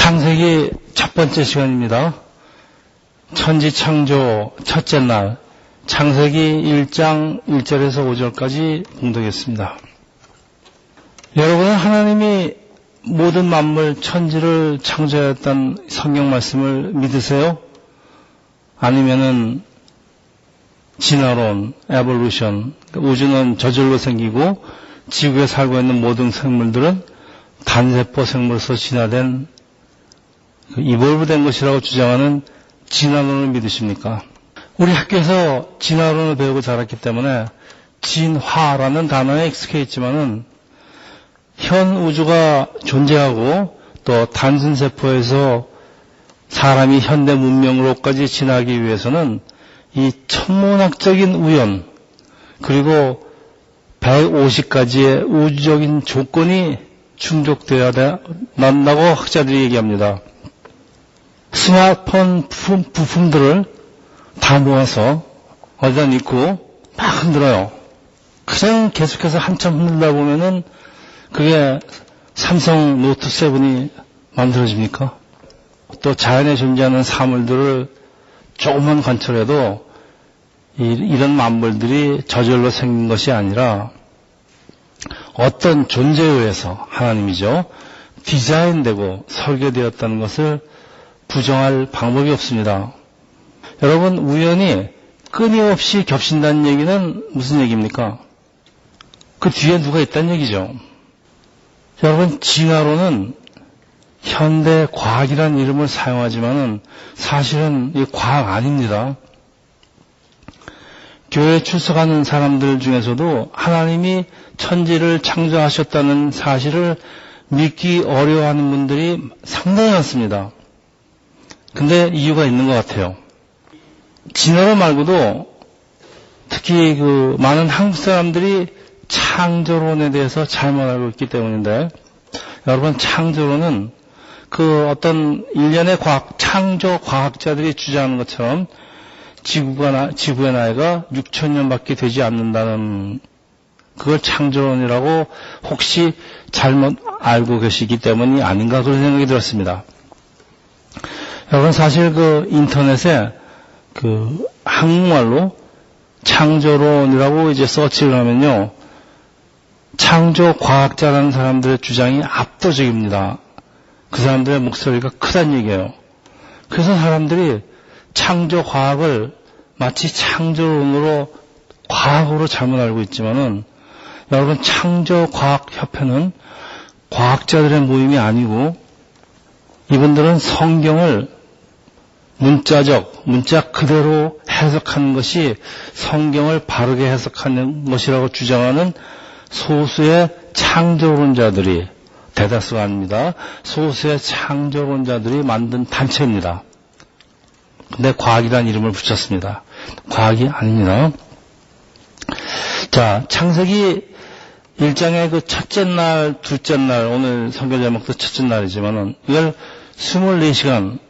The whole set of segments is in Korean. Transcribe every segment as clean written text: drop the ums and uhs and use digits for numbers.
창세기 첫 번째 시간입니다. 천지창조 첫째 날, 창세기 1장 1절에서 5절까지 봉독했습니다. 여러분은 하나님이 모든 만물 천지를 창조하였다는 성경 말씀을 믿으세요? 아니면은 진화론, 에볼루션, 우주는 저절로 생기고 지구에 살고 있는 모든 생물들은 단세포 생물로서 진화된 이볼브된 것이라고 주장하는 진화론을 믿으십니까? 우리 학교에서 진화론을 배우고 자랐기 때문에 진화라는 단어에 익숙해 있지만은 현 우주가 존재하고 또 단순세포에서 사람이 현대 문명으로까지 진화하기 위해서는 이 천문학적인 우연 그리고 150가지의 우주적인 조건이 충족되어야 난다고 학자들이 얘기합니다. 스마트폰 부품들을 다 모아서 어디다 넣고 막 흔들어요. 그냥 계속해서 한참 흔들다 보면은 그게 삼성 노트 7이 만들어집니까? 또 자연에 존재하는 사물들을 조금만 관찰해도 이런 만물들이 저절로 생긴 것이 아니라 어떤 존재에 의해서 하나님이죠. 디자인되고 설계되었다는 것을 부정할 방법이 없습니다. 여러분, 우연히 끊임없이 겹친다는 얘기는 무슨 얘기입니까? 그 뒤에 누가 있다는 얘기죠. 여러분, 진화론은 현대 과학이라는 이름을 사용하지만은 사실은 이 과학 아닙니다. 교회에 출석하는 사람들 중에서도 하나님이 천지를 창조하셨다는 사실을 믿기 어려워하는 분들이 상당히 많습니다. 근데 이유가 있는 것 같아요. 진화론 말고도 특히 많은 한국 사람들이 창조론에 대해서 잘못 알고 있기 때문인데, 여러분, 창조론은 어떤 일련의 창조 과학자들이 주장하는 것처럼 지구의 나이가 6,000년밖에 되지 않는다는 그걸 창조론이라고 혹시 잘못 알고 계시기 때문이 아닌가 그런 생각이 들었습니다. 여러분, 사실 인터넷에 한국말로 창조론이라고 이제 서치를 하면요, 창조 과학자라는 사람들의 주장이 압도적입니다. 그 사람들의 목소리가 크다는 얘기예요. 그래서 사람들이 창조 과학을 마치 창조론으로 과학으로 잘못 알고 있지만은, 여러분, 창조 과학 협회는 과학자들의 모임이 아니고 이분들은 성경을 문자 그대로 해석하는 것이 성경을 바르게 해석하는 것이라고 주장하는 소수의 창조론자들이, 대다수가 아닙니다. 소수의 창조론자들이 만든 단체입니다. 근데 과학이라는 이름을 붙였습니다. 과학이 아닙니다. 자, 창세기 1장의 첫째 날, 둘째 날, 오늘 성경 제목도 첫째 날이지만은 이걸 24시간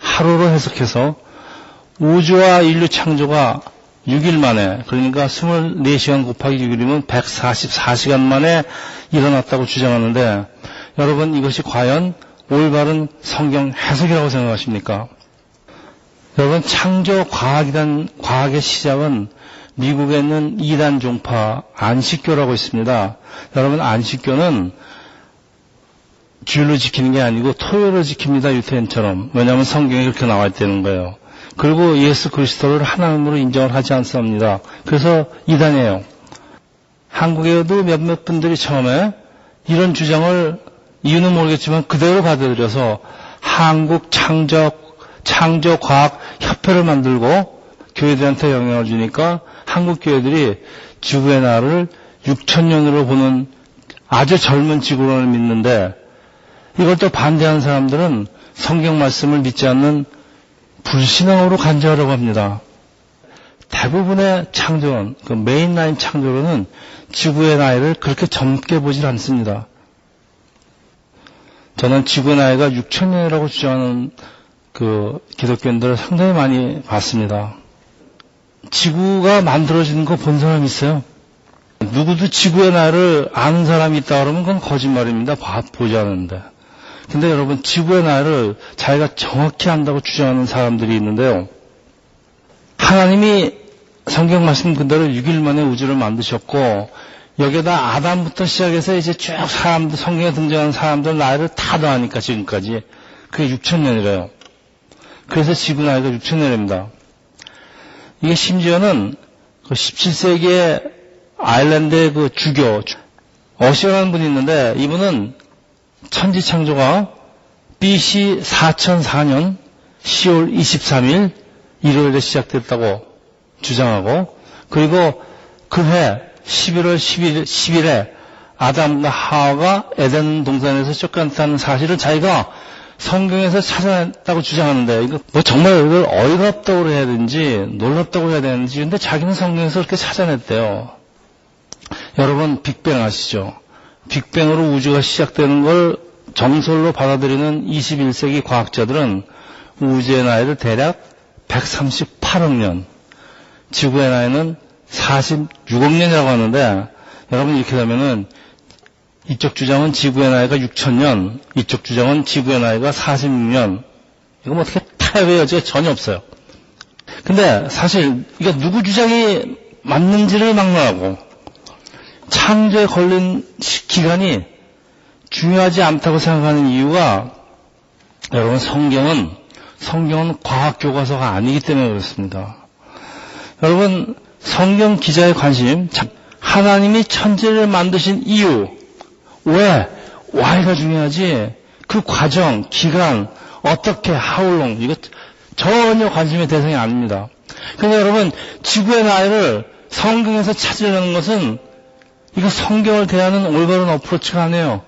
하루로 해석해서 우주와 인류 창조가 6일 만에, 그러니까 24시간 곱하기 6일이면 144시간 만에 일어났다고 주장하는데, 여러분, 이것이 과연 올바른 성경 해석이라고 생각하십니까? 여러분, 창조 과학의 시작은 미국에 있는 이단 종파 안식교라고 있습니다. 여러분, 안식교는 주일로 지키는 게 아니고 토요일을 지킵니다, 유태인처럼. 왜냐하면 성경에 그렇게 나와 있다는 거예요. 그리고 예수 그리스도를 하나님으로 인정을 하지 않습니다. 그래서 이단이에요. 한국에도 몇몇 분들이 처음에 이런 주장을 이유는 모르겠지만 그대로 받아들여서 한국 창조과학협회를 만들고 교회들한테 영향을 주니까 한국 교회들이 지구의 날을 6,000년으로 보는 아주 젊은 지구론을 믿는데, 이걸 또 반대하는 사람들은 성경 말씀을 믿지 않는 불신앙으로 간주하려고 합니다. 대부분의 창조론, 메인라인 창조론은 지구의 나이를 그렇게 젊게 보질 않습니다. 저는 지구의 나이가 6,000년이라고 주장하는 기독교인들을 상당히 많이 봤습니다. 지구가 만들어지는 거 본 사람 있어요? 누구도 지구의 나이를 아는 사람이 있다 그러면 그건 거짓말입니다. 보지 않았는데. 근데 여러분, 지구의 나이를 자기가 정확히 안다고 주장하는 사람들이 있는데요. 하나님이 성경 말씀 그대로 6일 만에 우주를 만드셨고, 여기에다 아담부터 시작해서 이제 쭉 사람들, 성경에 등장하는 사람들 나이를 다 더하니까 지금까지. 그게 6,000년이래요. 그래서 지구 나이가 6,000년입니다. 이게 심지어는 그 17세기에 아일랜드의 그 주교, 어시라는 분이 있는데, 이분은 천지창조가 BC 4004년 10월 23일 일요일에 시작됐다고 주장하고, 그리고 그해 11월 10일에 아담과 하와가 에덴 동산에서 쫓겨났다는 사실을 자기가 성경에서 찾아냈다고 주장하는데, 이거 뭐 정말 이걸 어이없다고 해야 되는지 놀랍다고 해야 되는지, 근데 자기는 성경에서 그렇게 찾아냈대요. 여러분, 빅뱅 아시죠? 빅뱅으로 우주가 시작되는 걸 정설로 받아들이는 21세기 과학자들은 우주의 나이를 대략 138억 년, 지구의 나이는 46억 년이라고 하는데, 여러분 이렇게 되면은 이쪽 주장은 지구의 나이가 6,000년, 이쪽 주장은 지구의 나이가 46년. 이거 뭐 어떻게 타협의 여지가 전혀 없어요. 근데 사실 이게 누구 주장이 맞는지를 막론하고 창조에 걸린 기간이 중요하지 않다고 생각하는 이유가, 여러분, 성경은 과학 교과서가 아니기 때문에 그렇습니다. 여러분, 성경 기자의 관심, 하나님이 천지를 만드신 이유, 왜? why가 중요하지, 그 과정, 기간, 어떻게, how long, 이거 전혀 관심의 대상이 아닙니다. 그러니까 여러분, 지구의 나이를 성경에서 찾으려는 것은 이거 성경을 대하는 올바른 어프로치가 아니에요.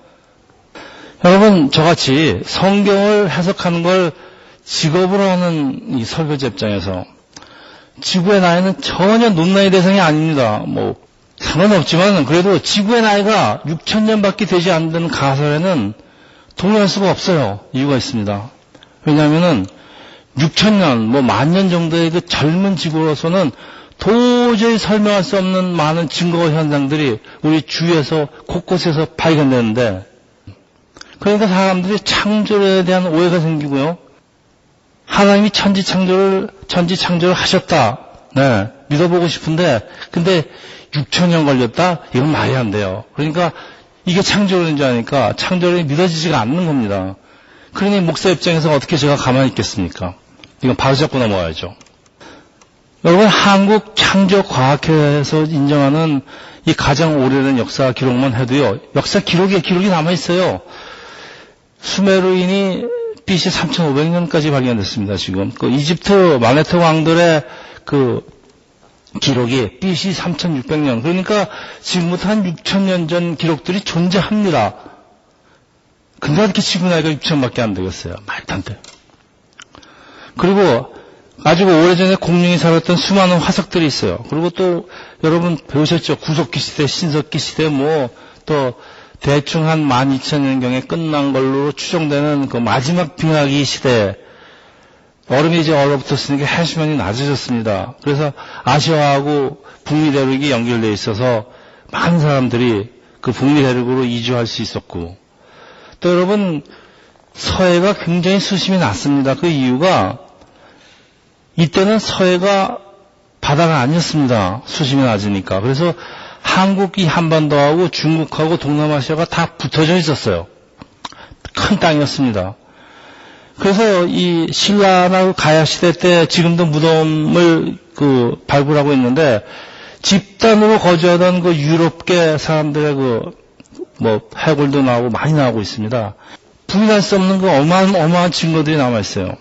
여러분, 저같이 성경을 해석하는 걸 직업으로 하는 이 설교자 입장에서 지구의 나이는 전혀 논란의 대상이 아닙니다. 뭐 상관없지만 그래도 지구의 나이가 6,000년밖에 되지 않는 가설에는 동의할 수가 없어요. 이유가 있습니다. 왜냐하면은 6,000년, 뭐 10,000년 정도의 그 젊은 지구로서는 도저히 설명할 수 없는 많은 증거 현상들이 우리 주위에서 곳곳에서 발견되는데, 그러니까 사람들이 창조에 대한 오해가 생기고요. 하나님이 천지 창조를 하셨다. 네, 믿어보고 싶은데, 근데 6,000년 걸렸다? 이건 말이 안 돼요. 그러니까 이게 창조론인 줄 아니까 창조론이 믿어지지가 않는 겁니다. 그러니 목사 입장에서 어떻게 제가 가만히 있겠습니까? 이건 바로 잡고 넘어가야죠. 여러분, 한국 창조과학회에서 인정하는 이 가장 오래된 역사 기록만 해도요, 역사 기록이 남아있어요. 수메르인이 BC 3,500년까지 발견됐습니다, 지금. 그 이집트 마네트 왕들의 그 기록이 BC 3,600년. 그러니까 지금부터 한 6,000년 전 기록들이 존재합니다. 근데 어떻게 지구 나이가 6,000밖에 안 되겠어요? 말도 안 돼요. 그리고 아주 오래전에 공룡이 살았던 수많은 화석들이 있어요. 그리고 또 여러분 배우셨죠? 구석기 시대, 신석기 시대, 뭐 또 대충 한 12,000년경에 끝난 걸로 추정되는 그 마지막 빙하기 시대, 얼음이 이제 얼어붙었으니까 해수면이 낮아졌습니다. 그래서 아시아하고 북미 대륙이 연결되어 있어서 많은 사람들이 그 북미 대륙으로 이주할 수 있었고, 또 여러분 서해가 굉장히 수심이 낮습니다. 그 이유가 이때는 서해가 바다가 아니었습니다. 수심이 낮으니까. 그래서 한국이 한반도하고 중국하고 동남아시아가 다 붙어져 있었어요. 큰 땅이었습니다. 그래서 이 신라나 가야 시대 때 지금도 무덤을 발굴하고 있는데, 집단으로 거주하던 그 유럽계 사람들의 해골도 나오고 많이 나오고 있습니다. 부인할 수 없는 그 어마어마한 증거들이 남아 있어요.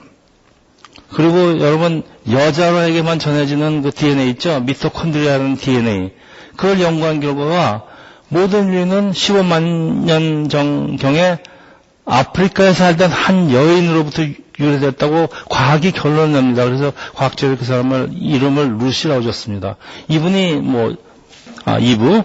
그리고 여러분, 여자에게만 전해지는 그 DNA 있죠? 미토콘드리아라는 DNA. 그걸 연구한 결과가 모든 인류는 15만 년 전경에 아프리카에 살던 한 여인으로부터 유래됐다고 과학이 결론을 냅니다. 그래서 과학자들이 그 사람을 이름을 루시라고 줬습니다. 이분이 이브.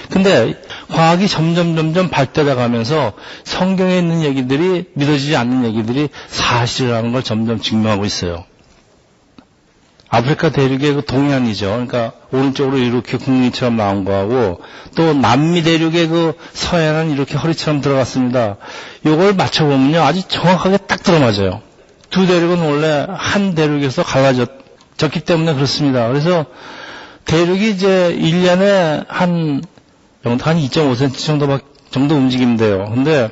근데 과학이 점점 발달해 가면서 성경에 있는 얘기들이 믿어지지 않는 얘기들이 사실이라는 걸 점점 증명하고 있어요. 아프리카 대륙의 그 동해안이죠. 그러니까 오른쪽으로 이렇게 국립처럼 나온 거하고 또 남미 대륙의 그 서해안은 이렇게 허리처럼 들어갔습니다. 요걸 맞춰보면요. 아주 정확하게 딱 들어맞아요. 두 대륙은 원래 한 대륙에서 갈라졌기 때문에 그렇습니다. 그래서 대륙이 이제 1년에 한 2.5cm 정도 움직이면 돼요. 근데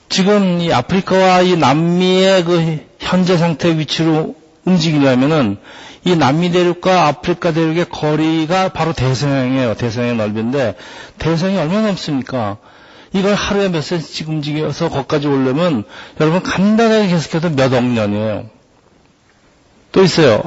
지금 이 아프리카와 이 남미의 그 현재 상태 위치로 움직이려면은 이 남미 대륙과 아프리카 대륙의 거리가 바로 대서양이에요. 대서양의 넓이인데 대서양이 얼마나 넓습니까? 이걸 하루에 몇 cm씩 움직여서 거기까지 오려면 여러분 간단하게 계속해도 몇 억 년이에요. 또 있어요.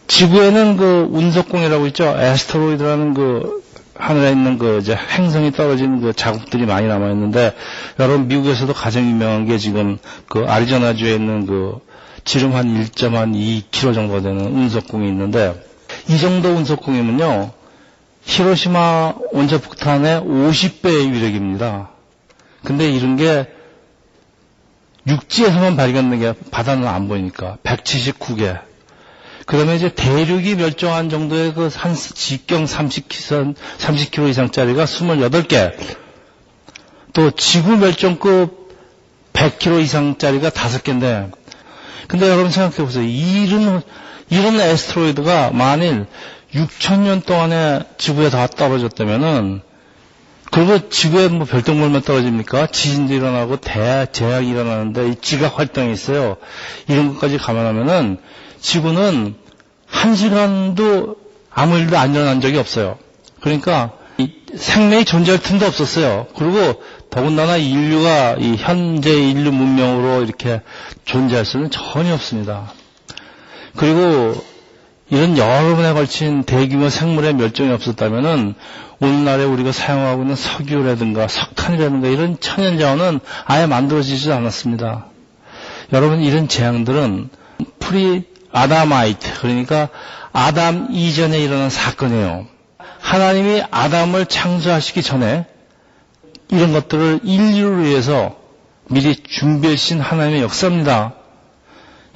지구에는 그 운석공이라고 있죠. 애스테로이드라는 그 하늘에 있는 그 이제 행성이 떨어진 그 자국들이 많이 남아 있는데 여러분 미국에서도 가장 유명한 게 지금 그 아리조나주에 있는 그 지름 한 1.2km 정도 되는 운석공이 있는데 이 정도 운석공이면요 히로시마 원자폭탄의 50배의 위력입니다. 근데 이런 게 육지에서만 발견된 게 바다는 안 보이니까 179개. 그 다음에 이제 대륙이 멸종한 정도의 그 한 직경 30km 이상짜리가 28개. 또 지구 멸종급 100km 이상짜리가 5개인데, 근데 여러분 생각해 보세요. 이런 애스테로이드가 만일 6,000년 동안에 지구에 다 떨어졌다면은, 그리고 지구에 뭐 별똥별만 떨어집니까? 지진도 일어나고 대재앙이 일어나는데 이 지각 활동이 있어요. 이런 것까지 감안하면은 지구는 1시간도 아무 일도 안 일어난 적이 없어요. 그러니까 이 생명이 존재할 틈도 없었어요. 그리고 더군다나 인류가 이 현재 인류 문명으로 이렇게 존재할 수는 전혀 없습니다. 그리고 이런 여러 번에 걸친 대규모 생물의 멸종이 없었다면은 오늘날에 우리가 사용하고 있는 석유라든가 석탄이라든가 이런 천연자원은 아예 만들어지지 않았습니다. 여러분 이런 재앙들은 아다마이트, 그러니까 아담 이전에 일어난 사건이에요. 하나님이 아담을 창조하시기 전에 이런 것들을 인류를 위해서 미리 준비하신 하나님의 역사입니다.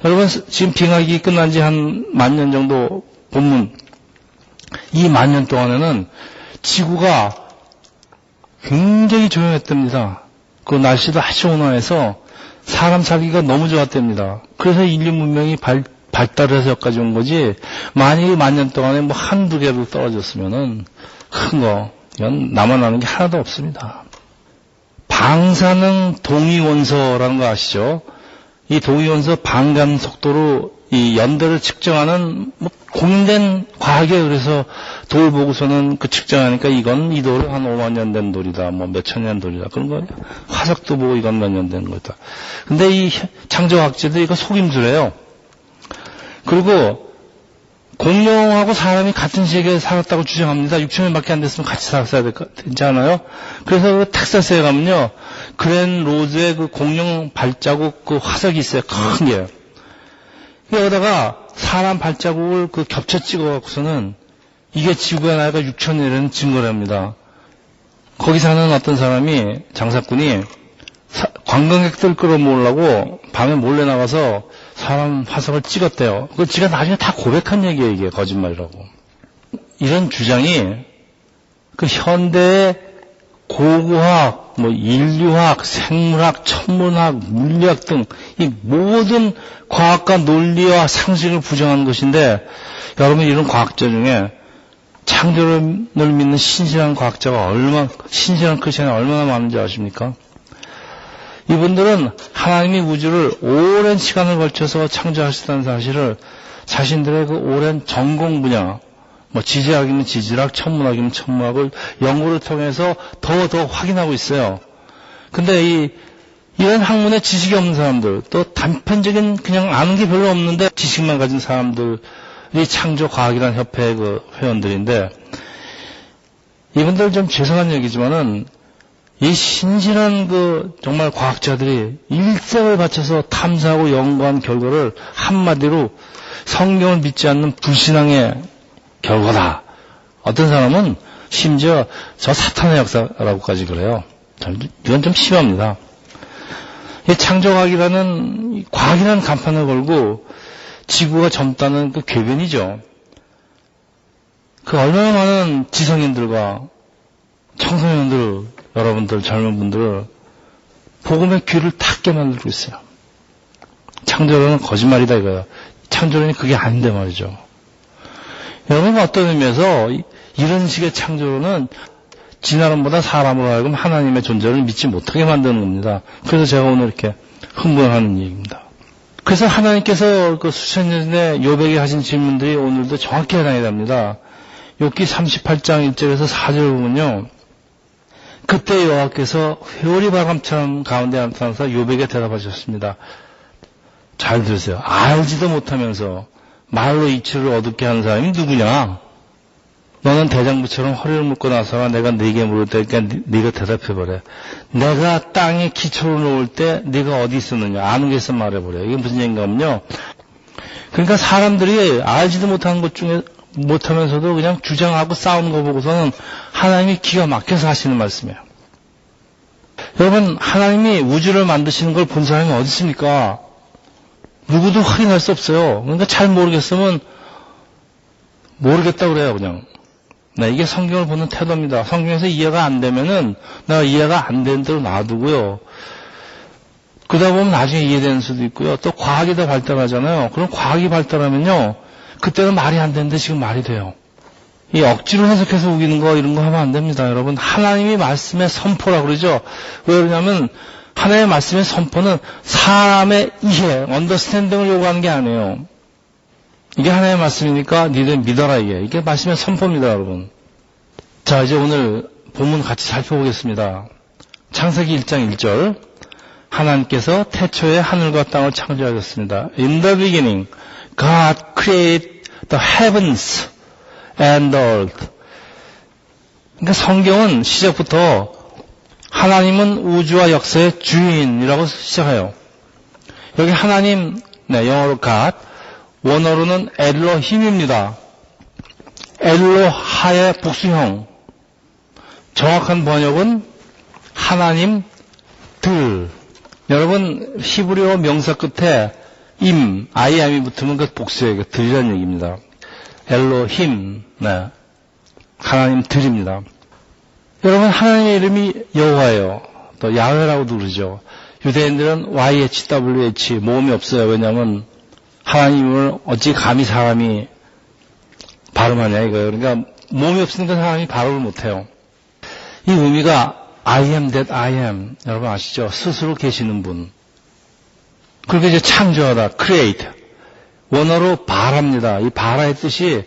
여러분 지금 빙하기 끝난 지 한 10,000년 정도 본문, 이 10,000년 동안에는 지구가 굉장히 조용했답니다. 그 날씨도 아주 온화해서 사람 살기가 너무 좋았답니다. 그래서 인류 문명이 발달해서 여기까지 온 거지, 만약에 10,000년 동안에 뭐 한두 개로 떨어졌으면은 큰 거, 이건 남아나는 게 하나도 없습니다. 방사능 동위원소라는 거 아시죠? 이 동위원소 반감 속도로 이 연대를 측정하는 뭐 공인된 과학에, 그래서 돌 보고서는 그 측정하니까 이건 이 돌은 한 50,000년 된 돌이다, 뭐 몇천 년 돌이다, 그런 거. 화석도 보고 이건 몇 년 된 거다. 근데 이 창조학자들 이거 속임수래요. 그리고 공룡하고 사람이 같은 세계에 살았다고 주장합니다. 6,000년밖에 안 됐으면 같이 살았어야 되지 않아요? 그래서 그 텍사스에 가면요, 그랜 로즈의 그 공룡 발자국 그 화석이 있어요. 큰 게. 여기다가 사람 발자국을 그 겹쳐 찍어갖고서는 이게 지구의 나이가 6,000년이라는 증거를 합니다. 거기 사는 어떤 사람이, 장사꾼이 관광객들 끌어모으려고 밤에 몰래 나가서 사람 화석을 찍었대요. 그걸 지가 나중에 다 고백한 얘기예요. 이게 거짓말이라고. 이런 주장이 그 현대의 고고학, 뭐 인류학, 생물학, 천문학, 물리학 등 이 모든 과학과 논리와 상식을 부정하는 것인데, 여러분 이런 과학자 중에 창조를 믿는 신실한 과학자가 신실한 크리스천이 얼마나 많은지 아십니까? 이분들은 하나님이 우주를 오랜 시간을 걸쳐서 창조하셨다는 사실을 자신들의 그 오랜 전공 분야, 뭐 지질학이면 지질학, 천문학이면 천문학을 연구를 통해서 더 확인하고 있어요. 근데 이런 학문에 지식이 없는 사람들, 또 단편적인 그냥 아는 게 별로 없는데 지식만 가진 사람들이 창조과학이라는 협회의 그 회원들인데, 이분들 좀 죄송한 얘기지만은 이 신실한 그 정말 과학자들이 일생을 바쳐서 탐사하고 연구한 결과를 한마디로 성경을 믿지 않는 불신앙의 결과다. 어떤 사람은 심지어 저 사탄의 역사라고까지 그래요. 이건 좀 심합니다. 이 창조과학이라는 과학이라는 간판을 걸고 지구가 젊다는 그 궤변이죠. 그 얼마나 많은 지성인들과 청소년들, 여러분들, 젊은 분들을 복음의 귀를 닫게 만들고 있어요. 창조론은 거짓말이다 이거예요. 창조론이 그게 아닌데 말이죠. 여러분 어떤 의미에서 이런 식의 창조론은 진화론보다 사람으로 하여금 하나님의 존재를 믿지 못하게 만드는 겁니다. 그래서 제가 오늘 이렇게 흥분하는 얘기입니다. 그래서 하나님께서 그 수천 년 전에 욥에게 하신 질문들이 오늘도 정확히 해당이 됩니다. 욥기 38장 1절에서 4절 보면요. 그때 여호와께서 회오리 바람처럼 가운데 나타나서 욥에게 대답하셨습니다. 잘 들으세요. 알지도 못하면서 말로 이치를 어둡게 하는 사람이 누구냐? 너는 대장부처럼 허리를 묶고 나서가 내가 네게 물을 때니까 네가 대답해버려. 내가 땅에 기초를 놓을 때 네가 어디 있었느냐? 아는 게 있으면 말해버려. 이게 무슨 얘기인가면요. 그러니까 사람들이 알지도 못하는 것 중에 못하면서도 그냥 주장하고 싸우는 거 보고서는 하나님이 기가 막혀서 하시는 말씀이에요. 여러분 하나님이 우주를 만드시는 걸 본 사람이 어디 있습니까? 누구도 확인할 수 없어요. 그러니까 잘 모르겠으면 모르겠다고 그래요 그냥. 네, 이게 성경을 보는 태도입니다. 성경에서 이해가 안 되면은 내가 이해가 안 되는 대로 놔두고요. 그러다 보면 나중에 이해되는 수도 있고요. 또 과학이 더 발달하잖아요. 그럼 과학이 발달하면요. 그때는 말이 안 되는데 지금 말이 돼요. 이 억지로 해석해서 우기는 거 이런 거 하면 안 됩니다. 여러분 하나님이 말씀의 선포라고 그러죠. 왜 그러냐면 하나님의 말씀의 선포는 사람의 이해, 언더스탠딩을 요구하는 게 아니에요. 이게 하나님의 말씀이니까 니들 믿어라 이게 말씀의 선포입니다 여러분. 자 이제 오늘 본문 같이 살펴보겠습니다. 창세기 1장 1절 하나님께서 태초에 하늘과 땅을 창조하셨습니다. In the beginning God created the heavens and the earth. 그러니까 성경은 시작부터 하나님은 우주와 역사의 주인이라고 시작해요. 여기 하나님, 영어로 God, 원어로는 엘로힘입니다. 엘로하의 복수형. 정확한 번역은 하나님들. 여러분 히브리어 명사 끝에 I am이 붙으면 그 복수예요. 들이라는 얘기입니다. 엘로힘, 하나님들입니다. 여러분 하나님의 이름이 여호와예요. 또 야훼라고도 그러죠. 유대인들은 YHWH 모음이 없어요. 왜냐하면 하나님을 어찌 감히 사람이 발음하냐 이거예요. 그러니까 모음이 없으니까 사람이 발음을 못해요. 이 의미가 I am that I am. 여러분 아시죠? 스스로 계시는 분. 그렇게 이제 창조하다, create. 원어로 바랍니다. 이 바라의 뜻이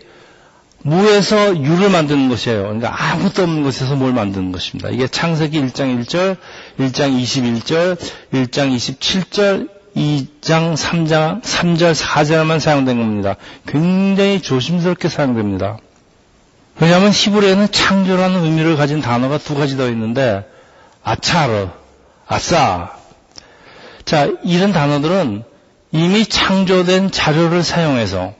무에서 유를 만드는 것이에요. 그러니까 아무것도 없는 것에서 뭘 만드는 것입니다. 이게 창세기 1장 1절, 1장 21절, 1장 27절, 2장 3절, 4절만 사용된 겁니다. 굉장히 조심스럽게 사용됩니다. 왜냐하면 히브리어에는 창조라는 의미를 가진 단어가 두 가지 더 있는데 아차르, 아싸. 자, 이런 단어들은 이미 창조된 자료를 사용해서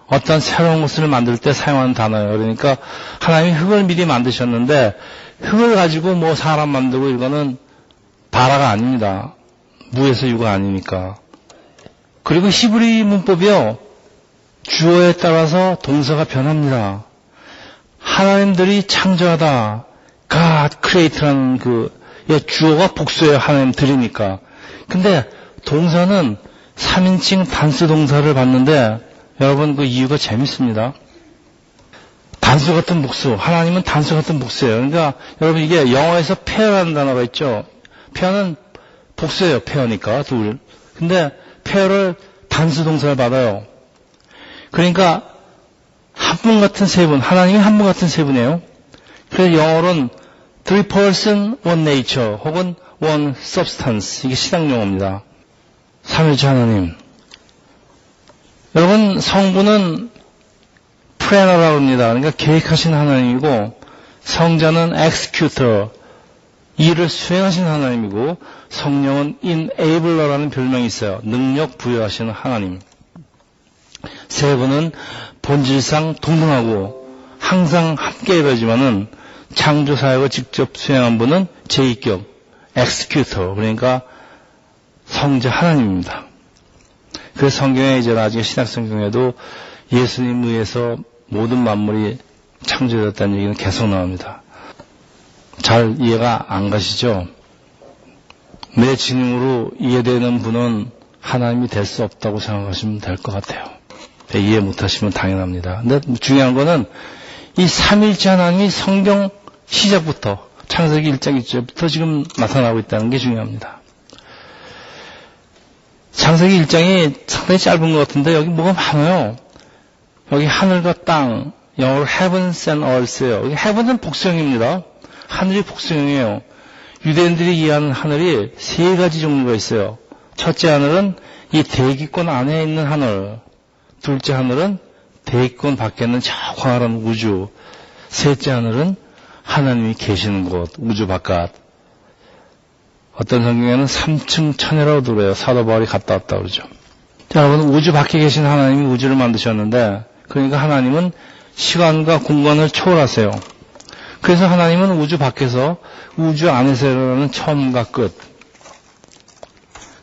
어떤 새로운 것을 만들 때 사용하는 단어예요. 그러니까 하나님이 흙을 미리 만드셨는데 흙을 가지고 뭐 사람 만들고 이거는 바라가 아닙니다. 무에서 유가 아니니까. 그리고 히브리 문법이요. 주어에 따라서 동사가 변합니다. 하나님들이 창조하다. God create라는 주어가 복수예요. 하나님들이니까. 근데 동사는 3인칭 단수 동사를 봤는데 여러분 그 이유가 재밌습니다. 단수 같은 복수. 하나님은 단수 같은 복수예요. 그러니까 여러분 이게 영어에서 페어라는 단어가 있죠. 페어는 복수예요. 페어니까 둘. 근데 페어를 단수 동사를 받아요. 그러니까 한 분 같은 세 분. 하나님이 한 분 같은 세 분이에요. 그래서 영어로는 three person, one nature 혹은 one substance. 이게 신학 용어입니다. 삼위일체 하나님. 여러분 성부는 플래너라고 합니다. 그러니까 계획하신 하나님이고 성자는 executor, 일을 수행하신 하나님이고 성령은 enabler라는 별명이 있어요. 능력 부여하시는 하나님. 세 분은 본질상 동등하고 항상 함께 이루어지만은 창조 사역을 직접 수행한 분은 제2격 executor, 그러니까 성자 하나님입니다. 그래서 성경에 이제 나중에 신약 성경에도 예수님 위해서 모든 만물이 창조되었다는 얘기는 계속 나옵니다. 잘 이해가 안 가시죠? 내 지능으로 이해되는 분은 하나님이 될 수 없다고 생각하시면 될 것 같아요. 이해 못하시면 당연합니다. 근데 중요한 거는 이 삼일째 하나님이 성경 시작부터 창세기 1장 1절부터 지금 나타나고 있다는 게 중요합니다. 창세기 1장이 상당히 짧은 것 같은데 여기 뭐가 많아요. 여기 하늘과 땅, 영어로 heavens and earth예요. 여기 heaven은 복수형입니다. 하늘이 복수형이에요. 유대인들이 이해하는 하늘이 세 가지 종류가 있어요. 첫째 하늘은 이 대기권 안에 있는 하늘, 둘째 하늘은 대기권 밖에 있는 저 광활한 우주, 셋째 하늘은 하나님이 계시는 곳, 우주 바깥. 어떤 성경에는 3층 천이라고 그래요. 사도 바울이 갔다 왔다 그러죠. 자, 여러분, 우주 밖에 계신 하나님이 우주를 만드셨는데, 그러니까 하나님은 시간과 공간을 초월하세요. 그래서 하나님은 우주 밖에서 우주 안에서 일어나는 처음과 끝,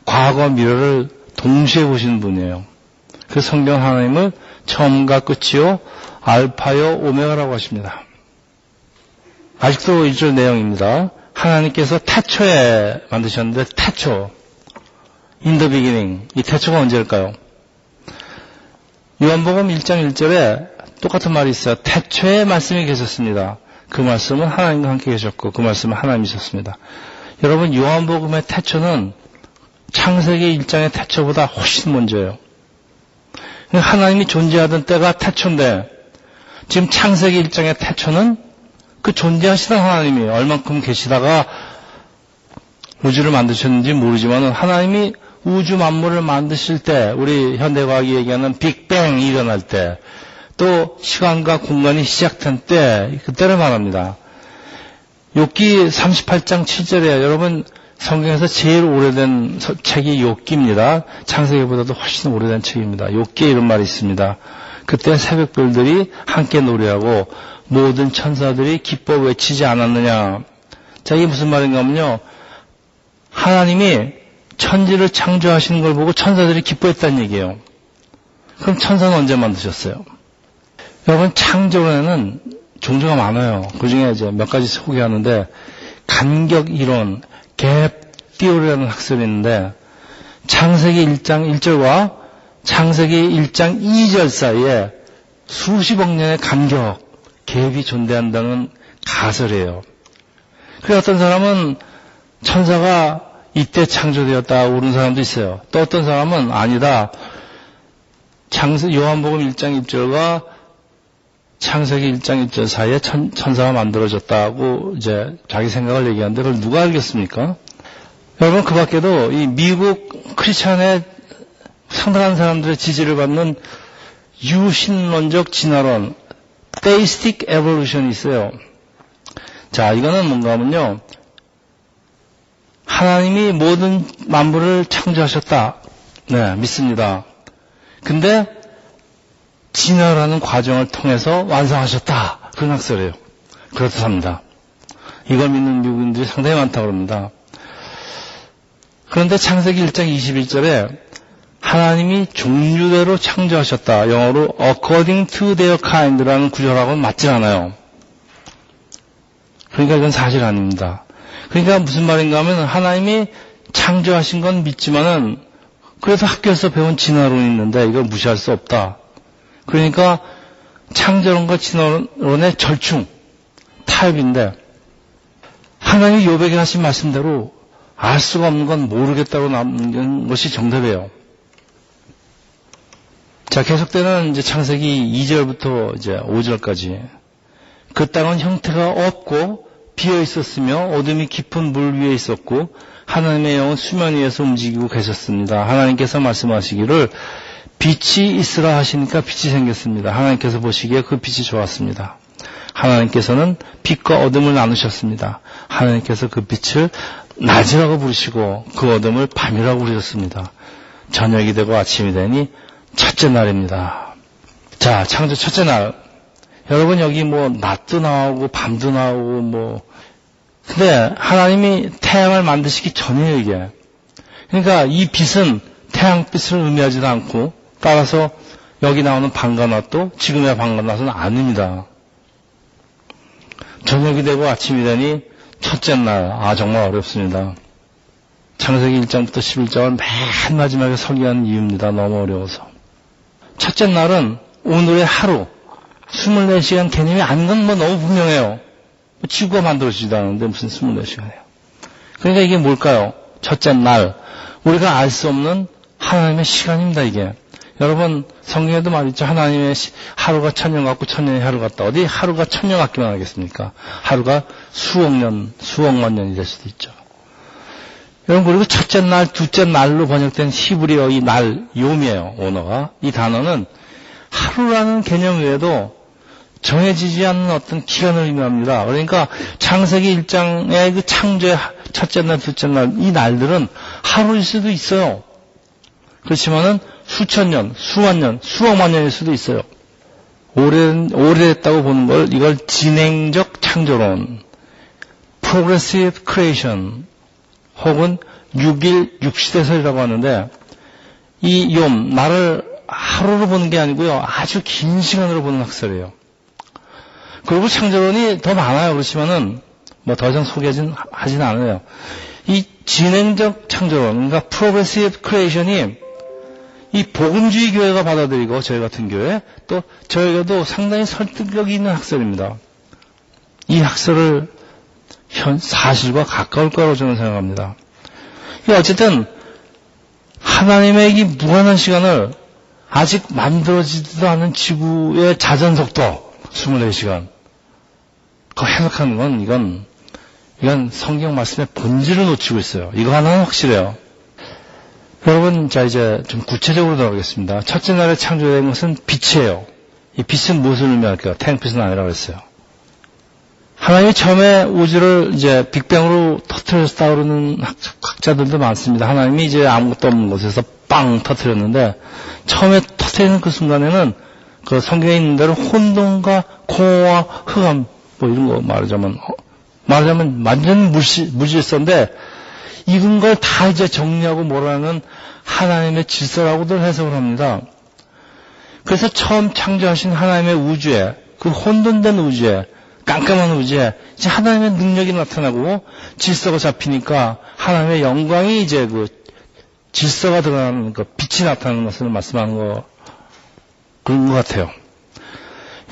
과거, 미래를 동시에 보시는 분이에요. 그래서 성경 하나님을 처음과 끝이요, 알파요, 오메가라고 하십니다. 아직도 1절 내용입니다. 하나님께서 태초에 만드셨는데, 태초, in the beginning, 이 태초가 언제일까요? 요한복음 1장 1절에 똑같은 말이 있어요. 태초에 말씀이 계셨습니다. 그 말씀은 하나님과 함께 계셨고 그 말씀은 하나님이셨습니다. 여러분, 요한복음의 태초는 창세기 1장의 태초보다 훨씬 먼저예요. 하나님이 존재하던 때가 태초인데 지금 창세기 1장의 태초는 그 존재하시던 하나님이 얼만큼 계시다가 우주를 만드셨는지 모르지만 하나님이 우주 만물을 만드실 때, 우리 현대과학이 얘기하는 빅뱅이 일어날 때, 또 시간과 공간이 시작된 때, 그때를 말합니다. 욥기 38장 7절에 여러분 성경에서 제일 오래된 책이 욥기입니다. 창세기보다도 훨씬 오래된 책입니다. 욥기에 이런 말이 있습니다. 그때 새벽별들이 함께 노래하고 모든 천사들이 기뻐 외치지 않았느냐. 자, 이게 무슨 말인가 하면요. 하나님이 천지를 창조하시는 걸 보고 천사들이 기뻐했다는 얘기예요. 그럼 천사는 언제 만드셨어요? 여러분, 창조론에는 종류가 많아요. 그 중에 이제 몇 가지 소개하는데, 간격 이론, 갭 띠오리라는 학설이 있는데, 창세기 1장 1절과 창세기 1장 2절 사이에 수십억 년의 간격, 갭이 존재한다는 가설이에요. 그래서 어떤 사람은 천사가 이때 창조되었다 오른 사람도 있어요. 또 어떤 사람은 아니다. 요한복음 1장 1절과 창세기 1장 1절 사이에 천사가 만들어졌다고 이제 자기 생각을 얘기하는데 그걸 누가 알겠습니까? 여러분, 그 밖에도 이 미국 크리스찬의 상당한 사람들의 지지를 받는 유신론적 진화론, Theistic Evolution이 있어요. 자, 이거는 뭔가 하면요. 하나님이 모든 만물을 창조하셨다. 네, 믿습니다. 근데 진화라는 과정을 통해서 완성하셨다. 그런 학설이에요. 그렇답니다. 이걸 믿는 미국인들이 상당히 많다고 합니다. 그런데 창세기 1장 21절에 하나님이 종류대로 창조하셨다. 영어로 according to their kind라는 구절하고는 맞지 않아요. 그러니까 이건 사실 아닙니다. 그러니까 무슨 말인가 하면 하나님이 창조하신 건 믿지만은 그래서 학교에서 배운 진화론이 있는데 이걸 무시할 수 없다. 그러니까 창조론과 진화론의 절충, 타협인데 하나님이 욥에게 하신 말씀대로 알 수가 없는 건 모르겠다고 남긴 것이 정답이에요. 자, 계속되는 이제 창세기 2절부터 이제 5절까지 그 땅은 형태가 없고 비어 있었으며 어둠이 깊은 물 위에 있었고 하나님의 영은 수면 위에서 움직이고 계셨습니다. 하나님께서 말씀하시기를 빛이 있으라 하시니까 빛이 생겼습니다. 하나님께서 보시기에 그 빛이 좋았습니다. 하나님께서는 빛과 어둠을 나누셨습니다. 하나님께서 그 빛을 낮이라고 부르시고 그 어둠을 밤이라고 부르셨습니다. 저녁이 되고 아침이 되니 첫째 날입니다. 자, 창조 첫째 날. 여러분, 여기 뭐 낮도 나오고 밤도 나오고 뭐 근데 하나님이 태양을 만드시기 전이에요, 이게. 그러니까 이 빛은 태양빛을 의미하지도 않고 따라서 여기 나오는 방간화도 지금의 방간화는 아닙니다. 저녁이 되고 아침이 되니 첫째 날, 정말 어렵습니다. 창세기 1장부터 11장은 맨 마지막에 설계한 이유입니다. 너무 어려워서. 첫째 날은 오늘의 하루, 24시간 개념이 아닌 건 뭐 너무 분명해요. 지구가 만들어지지도 않았는데 무슨 24시간이에요. 그러니까 이게 뭘까요? 첫째 날, 우리가 알 수 없는 하나님의 시간입니다, 이게. 여러분, 성경에도 말있죠. 하나님의 하루가 천년 같고 천년이 하루 같다. 어디 하루가 천년 같기만 하겠습니까? 하루가 수억 년, 수억만 년이 될 수도 있죠. 여러분, 그리고 첫째 날, 둘째 날로 번역된 히브리어 이 날, 요미예요, 언어가. 이 단어는 하루라는 개념 외에도 정해지지 않는 어떤 기간을 의미합니다. 그러니까 창세기 1장의 그 창조의 첫째 날, 둘째 날, 이 날들은 하루일 수도 있어요. 그렇지만은 수천 년, 수만 년, 수억만 년일 수도 있어요. 오래됐다고 보는 걸 이걸 진행적 창조론, progressive creation, 혹은 6일 6시대설이라고 하는데 이 욤, 날을 하루로 보는 게 아니고요. 아주 긴 시간으로 보는 학설이에요. 그리고 창조론이 더 많아요. 그렇지만은 뭐 더 이상 하진 않아요. 이 진행적 창조론, 그러니까 progressive creation이 이 복음주의 교회가 받아들이고 저희 같은 교회 또 저희가도 상당히 설득력이 있는 학설입니다. 이 학설을 사실과 가까울 거라고 저는 생각합니다. 어쨌든 하나님의 이 무한한 시간을 아직 만들어지지도 않은 지구의 자전속도 24시간 그거 해석하는 건 이건 성경 말씀의 본질을 놓치고 있어요. 이거 하나는 확실해요. 여러분, 자 이제 좀 구체적으로 들어가겠습니다. 첫째 날에 창조된 것은 빛이에요. 이 빛은 무엇을 의미할까요? 태양빛은 아니라고 했어요. 하나님이 처음에 우주를 이제 빅뱅으로 터뜨렸다 그러는 학자들도 많습니다. 하나님이 이제 아무것도 없는 곳에서 빵 터뜨렸는데 처음에 터뜨리는 그 순간에는 그 성경에 있는 대로 혼돈과 공허와 흑암 뭐 이런 거 말하자면 완전 무질서인데 이런 걸 다 이제 정리하고 몰아내는 하나님의 질서라고들 해석을 합니다. 그래서 처음 창조하신 하나님의 우주에 그 혼돈된 우주에 깜깜한 우주에 이제 하나님의 능력이 나타나고 질서가 잡히니까 하나님의 영광이 이제 그 질서가 드러나는 그 빛이 나타나는 것을 말씀하는 그런 것 같아요.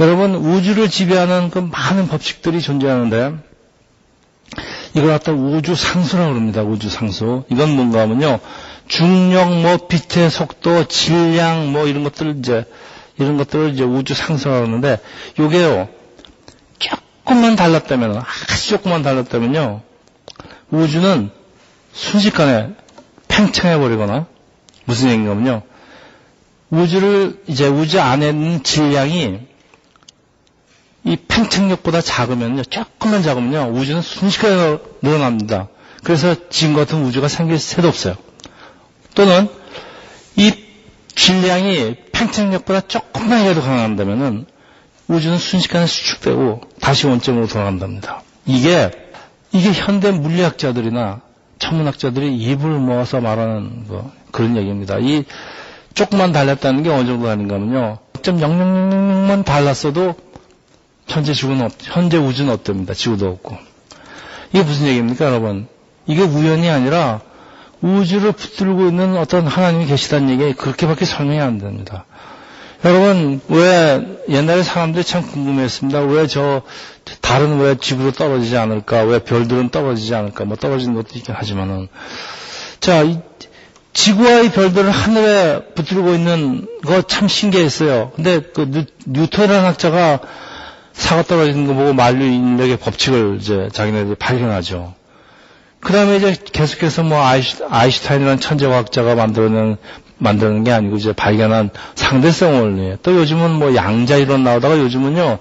여러분, 우주를 지배하는 그 많은 법칙들이 존재하는데 이걸 갖다 우주 상수라고 합니다. 우주 상수. 이건 뭔가 하면요. 중력, 빛의 속도, 질량, 이런 것들을 이제 우주 상수라고 하는데, 요게요, 조금만 달랐다면, 아주 조금만 달랐다면요, 우주는 순식간에 팽창해버리거나, 무슨 얘기냐면요, 우주 안에 있는 질량이 이 팽창력보다 작으면요, 조금만 작으면요, 우주는 순식간에 늘어납니다. 그래서 지금 같은 우주가 생길 새도 없어요. 또는 이 질량이 팽창력보다 조금만이라도 강한다면은 우주는 순식간에 수축되고 다시 원점으로 돌아간답니다. 이게 현대 물리학자들이나 천문학자들이 입을 모아서 말하는 그런 얘기입니다. 이 조금만 달랐다는 게 어느 정도 아닌가 하면요, 0.0000만 달랐어도 현재 우주는 없답니다. 지구도 없고. 이게 무슨 얘기입니까, 여러분? 이게 우연이 아니라 우주를 붙들고 있는 어떤 하나님이 계시다는 얘기 그렇게밖에 설명이 안 됩니다. 여러분, 왜 옛날에 사람들이 참 궁금했습니다. 왜 지구로 떨어지지 않을까? 왜 별들은 떨어지지 않을까? 떨어지는 것도 있긴 하지만은. 자, 지구와 이 별들을 하늘에 붙들고 있는 거 참 신기했어요. 근데 뉴턴이라는 학자가 사과 떨어지는 거 보고 만류 인력의 법칙을 이제 자기네들이 발견하죠. 그 다음에 이제 계속해서 아인슈타인이라는 천재과학자가 만드는 게 아니고 이제 발견한 상대성 원리. 또 요즘은 양자 이론 나오다가 요즘은요,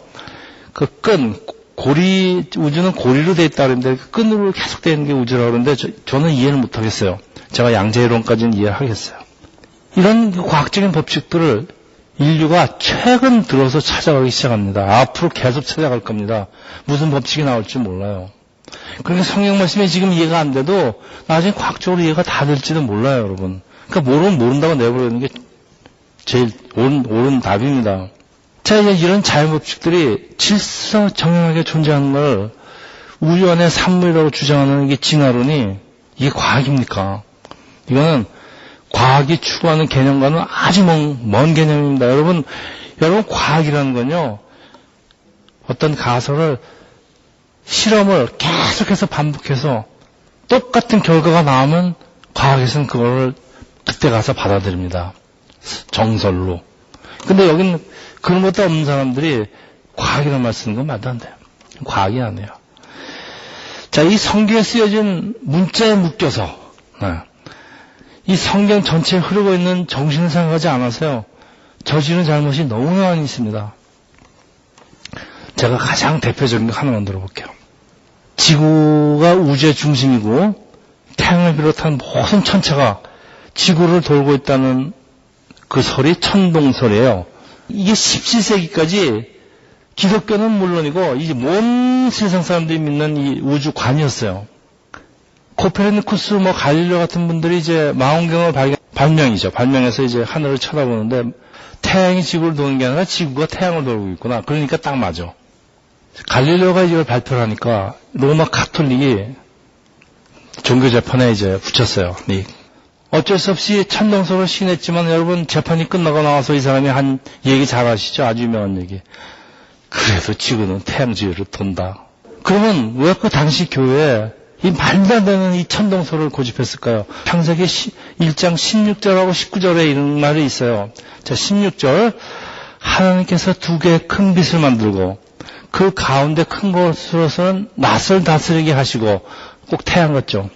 우주는 고리로 돼 있다 그러는데 끈으로 계속 되어 있는 게 우주라고 그러는데 저는 이해를 못 하겠어요. 제가 양자 이론까지는 이해를 하겠어요. 이런 과학적인 법칙들을 인류가 최근 들어서 찾아가기 시작합니다. 앞으로 계속 찾아갈 겁니다. 무슨 법칙이 나올지 몰라요. 그러니까 성경 말씀이 지금 이해가 안 돼도 나중에 과학적으로 이해가 다 될지도 몰라요, 여러분. 그러니까 모른다고 내버리는 게 제일 옳은 답입니다. 자, 이제 이런 자연법칙들이 질서정연하게 존재하는 걸 우주 안의 산물이라고 주장하는 이게 진화론이 이게 과학입니까? 이거는 과학이 추구하는 개념과는 아주 먼 개념입니다. 여러분 과학이라는 건요, 어떤 가설을 실험을 계속해서 반복해서 똑같은 결과가 나오면 과학에서는 그거를 그때 가서 받아들입니다. 정설로. 근데 여기는 그런 것도 없는 사람들이 과학이라는 말 쓰는 건 말도 안 돼요. 과학이 아니에요. 자, 이 성경에 쓰여진 문자에 묶여서 이 성경 전체에 흐르고 있는 정신을 생각하지 않아서요, 저지른 잘못이 너무나 많이 있습니다. 제가 가장 대표적인 거 하나만 들어볼게요. 지구가 우주의 중심이고 태양을 비롯한 모든 천체가 지구를 돌고 있다는 그 설이 천동설이에요. 이게 17세기까지 기독교는 물론이고 이제 온 세상 사람들이 믿는 이 우주관이었어요. 코페르니쿠스, 갈릴레오 같은 분들이 이제 망원경을 발명해서 이제 하늘을 쳐다보는데 태양이 지구를 도는 게 아니라 지구가 태양을 돌고 있구나. 그러니까 딱 맞아. 갈릴레오가 이걸 발표를 하니까 로마 가톨릭이 종교 재판에 이제 붙였어요. 어쩔 수 없이 천동설을 시인했지만 여러분 재판이 끝나고 나와서 이 사람이 한 얘기 잘 아시죠? 아주 유명한 얘기. 그래도 지구는 태양 주위로 돈다. 그러면 왜 그 당시 교회에 이 말도 안 되는 이 천동설을 고집했을까요? 창세기 1장 16절하고 19절에 이런 말이 있어요. 자, 16절. 하나님께서 두 개의 큰 빛을 만들고 그 가운데 큰 곳으로서는 낮을 다스리게 하시고, 꼭 태양 같죠.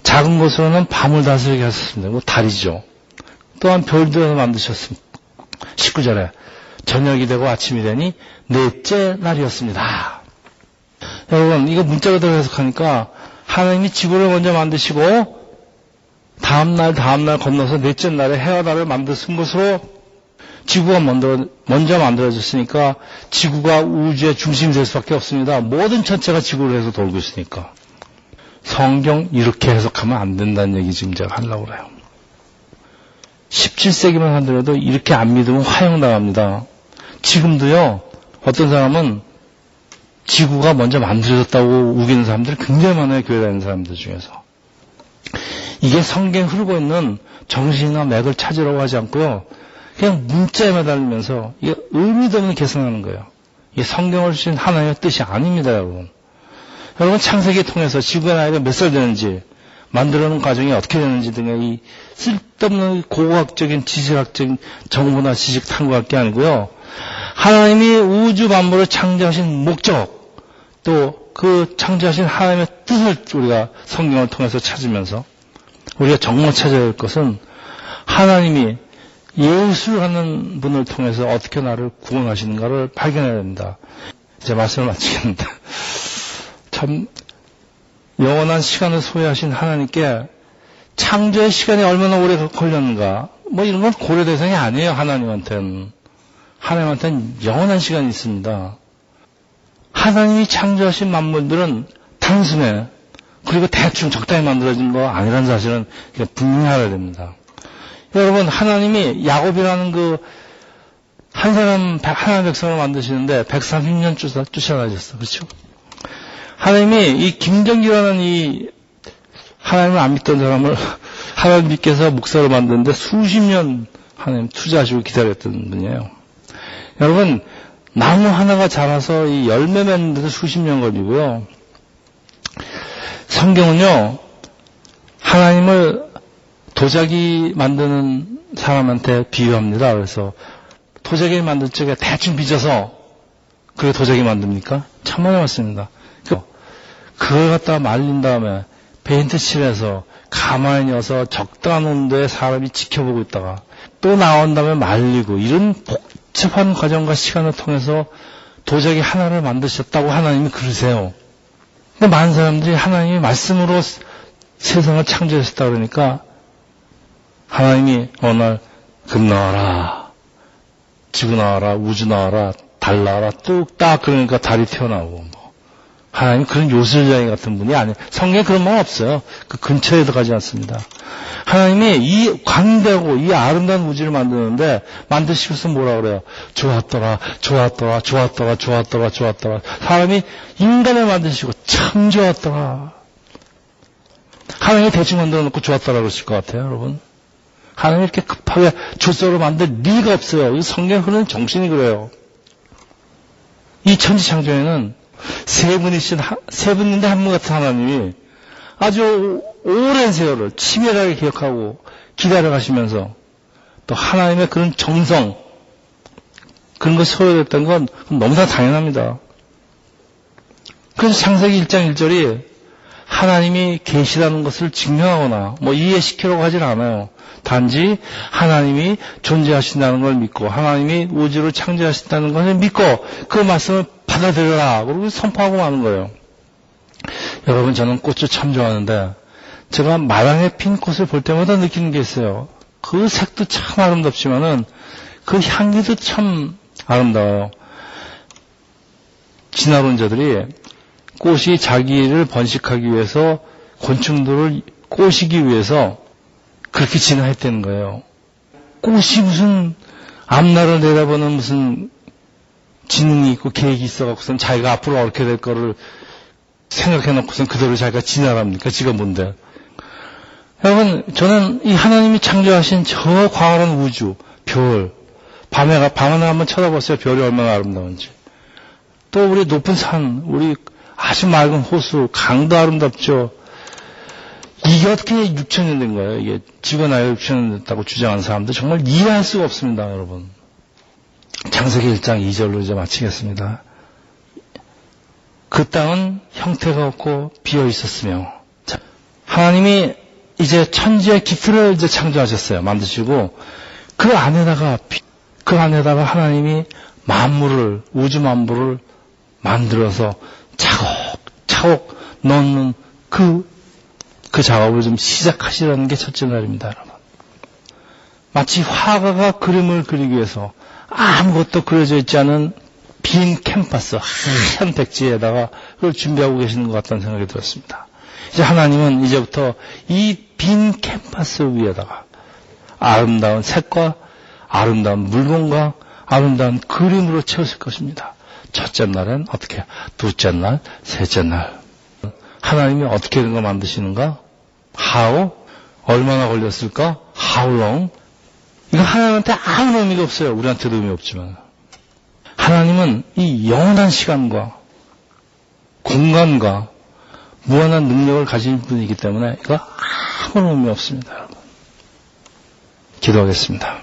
작은 곳으로는 밤을 다스리게 하셨습니다. 그 달이죠. 또한 별도 만드셨습니다. 19절에 저녁이 되고 아침이 되니 넷째 날이었습니다. 여러분, 이거 문자 그대로 해석하니까 하나님이 지구를 먼저 만드시고 다음날 건너서 넷째 날에 해와 달을 만드신 것으로 지구가 먼저 만들어졌으니까 지구가 우주의 중심이 될 수밖에 없습니다. 모든 천체가 지구를 해서 돌고 있으니까. 성경 이렇게 해석하면 안 된다는 얘기 지금 제가 하려고 그래요. 17세기만 하더라도 이렇게 안 믿으면 화형당합니다. 지금도요, 어떤 사람은 지구가 먼저 만들어졌다고 우기는 사람들이 굉장히 많아요. 교회 다니는 사람들 중에서. 이게 성경에 흐르고 있는 정신이나 맥을 찾으라고 하지 않고요, 그냥 문자에 매달리면서 이게 의미도 없는 계산하는 거예요. 이게 성경을 주신 하나님의 뜻이 아닙니다, 여러분. 여러분, 창세기 통해서 지구의 나이가 몇 살 되는지, 만들어놓은 과정이 어떻게 되는지 등의 이 쓸데없는 고고학적인 지식학적인 정보나 지식 탐구할 게 아니고요, 하나님이 우주 만물을 창조하신 목적, 또 그 창조하신 하나님의 뜻을 우리가 성경을 통해서 찾으면서 우리가 정말 찾아야 할 것은 하나님이 예수라는 분을 통해서 어떻게 나를 구원하시는가를 발견해야 됩니다. 이제 말씀을 마치겠습니다. 참 영원한 시간을 소유하신 하나님께 창조의 시간이 얼마나 오래 걸렸는가, 이런 건 고려 대상이 아니에요. 하나님한테는 영원한 시간이 있습니다. 하나님이 창조하신 만물들은 단순해. 그리고 대충 적당히 만들어진 거 아니라는 사실은 분명히 알아야 됩니다. 여러분, 하나님이 야곱이라는 하나님 백성을 만드시는데 130년 쫓아다녔어. 그렇죠? 하나님이 이 김정기라는 이 하나님을 안 믿던 사람을 하나님 믿게 해서 목사로 만드는데 수십 년 하나님 투자하시고 기다렸던 분이에요. 여러분, 나무 하나가 자라서 이 열매 맺는데도 수십 년 걸리고요. 성경은요, 하나님을 도자기 만드는 사람한테 비유합니다. 그래서 도자기 만들 적에 대충 빚어서 그게 도자기 만듭니까? 참만해 왔습니다. 그걸 갖다가 말린 다음에 페인트 칠해서 가만히 녀서 적당한 온도에 사람이 지켜보고 있다가 또 나온 다음에 말리고, 이런 복잡한 과정과 시간을 통해서 도자기 하나를 만드셨다고 하나님이 그러세요. 근데 많은 사람들이 하나님이 말씀으로 세상을 창조하셨다 그러니까 하나님이 어느 날 금 나와라, 지구 나와라, 우주 나와라, 달 나와라, 뚝딱 그러니까 달이 튀어나오고 하나님 그런 요술장이 같은 분이 아니에요. 성경에 그런 말 없어요. 그 근처에도 가지 않습니다. 하나님이 이 광대하고 이 아름다운 우주를 만드는데 만드시고서 뭐라 그래요? 좋았더라, 좋았더라, 좋았더라, 좋았더라, 좋았더라. 사람이 인간을 만드시고 참 좋았더라. 하나님이 대충 만들어 놓고 좋았더라 그러실 것 같아요, 여러분. 하나님이 이렇게 급하게 조서로 만들 리가 없어요. 이 성경에 흐르는 정신이 그래요. 이 천지창조에는 세 분인데 한 분 같은 하나님이 아주 오랜 세월을 치밀하게 기억하고 기다려 가시면서 또 하나님의 그런 정성, 그런 걸 소유했던 건 너무나 당연합니다. 그래서 창세기 1장 1절이 하나님이 계시라는 것을 증명하거나 이해시키려고 하질 않아요. 단지 하나님이 존재하신다는 걸 믿고 하나님이 우주를 창조하신다는 것을 믿고 그 말씀을 받아들여라. 그리고 선포하고 마는 거예요. 여러분, 저는 꽃을 참 좋아하는데 제가 마당에 핀 꽃을 볼 때마다 느끼는 게 있어요. 그 색도 참 아름답지만은 그 향기도 참 아름다워요. 진화론자들이 꽃이 자기를 번식하기 위해서 곤충들을 꼬시기 위해서 그렇게 진화했다는 거예요. 꽃이 무슨 앞날을 내다보는 무슨 지능이 있고 계획이 있어갖고선 자기가 앞으로 어떻게 될 거를 생각해놓고선 그대로 자기가 진화합니까? 지가 뭔데? 여러분, 저는 이 하나님이 창조하신 저 광활한 우주, 별, 밤에 한번 쳐다보세요. 별이 얼마나 아름다운지. 또 우리 높은 산, 우리 아주 맑은 호수, 강도 아름답죠. 이게 어떻게 6,000년 된 거예요? 이게 지구가 나이가 6,000년 됐다고 주장하는 사람들 정말 이해할 수가 없습니다, 여러분. 창세기 1장 2절로 이제 마치겠습니다. 그 땅은 형태가 없고 비어 있었으며, 하나님이 이제 천지의 기틀을 이제 창조하셨어요. 만드시고 그 안에다가 하나님이 만물을, 우주 만물을 만들어서 차곡차곡 넣는 그 작업을 좀 시작하시라는 게 첫째 날입니다, 여러분. 마치 화가가 그림을 그리기 위해서 아무것도 그려져 있지 않은 빈 캔버스, 하얀 백지에다가 그걸 준비하고 계시는 것 같다는 생각이 들었습니다. 이제 하나님은 이제부터 이 빈 캔버스 위에다가 아름다운 색과 아름다운 물건과 아름다운 그림으로 채우실 것입니다. 첫째 날엔 어떻게, 둘째 날, 셋째 날. 하나님이 어떻게 이런 거 만드시는가? How? 얼마나 걸렸을까? How long? 이거 하나님한테 아무 의미가 없어요. 우리한테도 의미 없지만. 하나님은 이 영원한 시간과 공간과 무한한 능력을 가진 분이기 때문에 이거 아무 의미 없습니다, 여러분. 기도하겠습니다.